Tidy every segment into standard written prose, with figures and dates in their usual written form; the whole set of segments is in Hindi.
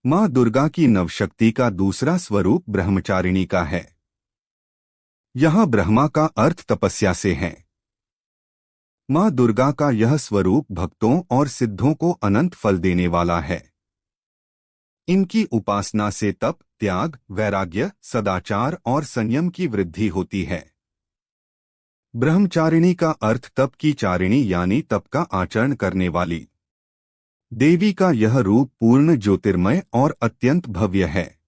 माँ दुर्गा की नवशक्ति का दूसरा स्वरूप ब्रह्मचारिणी का है। यहाँ ब्रह्मा का अर्थ तपस्या से है। माँ दुर्गा का यह स्वरूप भक्तों और सिद्धों को अनंत फल देने वाला है। इनकी उपासना से तप, त्याग, वैराग्य, सदाचार और संयम की वृद्धि होती है। ब्रह्मचारिणी का अर्थ तप की चारिणी यानी तप का आचरण करने वाली। देवी का यह रूप पूर्ण ज्योतिर्मय और अत्यंत भव्य है।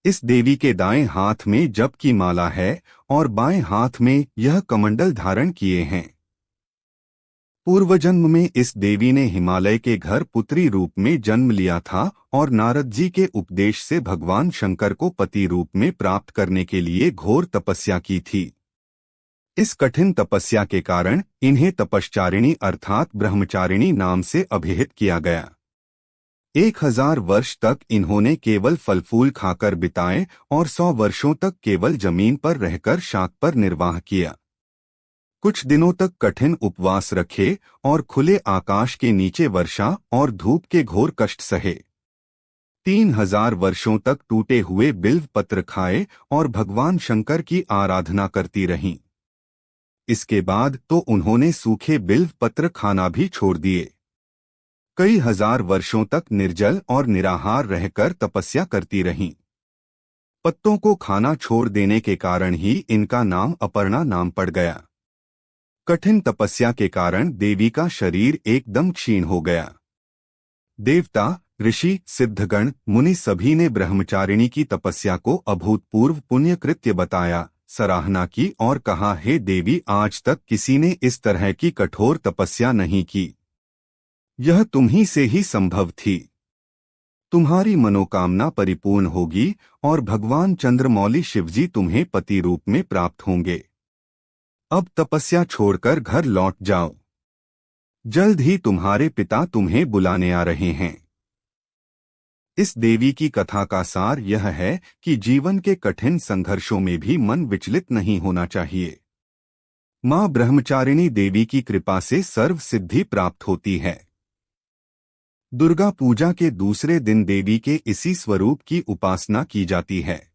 इस देवी के दाएं हाथ में जप की माला है और बाएं हाथ में यह कमंडल धारण किए हैं। पूर्वजन्म में इस देवी ने हिमालय के घर पुत्री रूप में जन्म लिया था और नारद जी के उपदेश से भगवान शंकर को पति रूप में प्राप्त करने के लिए घोर तपस्या की थी। इस कठिन तपस्या के कारण इन्हें तपश्चारिणी अर्थात ब्रह्मचारिणी नाम से अभिहित किया गया। 1000 वर्ष तक इन्होंने केवल फल फूल खाकर बिताए और 100 वर्षों तक केवल जमीन पर रहकर शाक पर निर्वाह किया। कुछ दिनों तक कठिन उपवास रखे और खुले आकाश के नीचे वर्षा और धूप के घोर कष्ट सहे। 3000 वर्षों तक टूटे हुए बिल्व पत्र खाए और भगवान शंकर की आराधना करती रहीं। इसके बाद तो उन्होंने सूखे बिल्व पत्र खाना भी छोड़ दिए। कई हजार वर्षों तक निर्जल और निराहार रहकर तपस्या करती रहीं। पत्तों को खाना छोड़ देने के कारण ही इनका नाम अपर्णा नाम पड़ गया। कठिन तपस्या के कारण देवी का शरीर एकदम क्षीण हो गया। देवता, ऋषि, सिद्धगण, मुनि सभी ने ब्रह्मचारिणी की तपस्या को अभूतपूर्व पुण्य कृत्य बताया, सराहना की और कहा, हे देवी, आज तक किसी ने इस तरह की कठोर तपस्या नहीं की। यह तुम्ही से ही संभव थी। तुम्हारी मनोकामना परिपूर्ण होगी और भगवान चंद्रमौली शिवजी तुम्हें पति रूप में प्राप्त होंगे। अब तपस्या छोड़कर घर लौट जाओ। जल्द ही तुम्हारे पिता तुम्हें बुलाने आ रहे हैं। इस देवी की कथा का सार यह है कि जीवन के कठिन संघर्षों में भी मन विचलित नहीं होना चाहिए। मां ब्रह्मचारिणी देवी की कृपा से सर्व सिद्धि प्राप्त होती है। दुर्गा पूजा के दूसरे दिन देवी के इसी स्वरूप की उपासना की जाती है।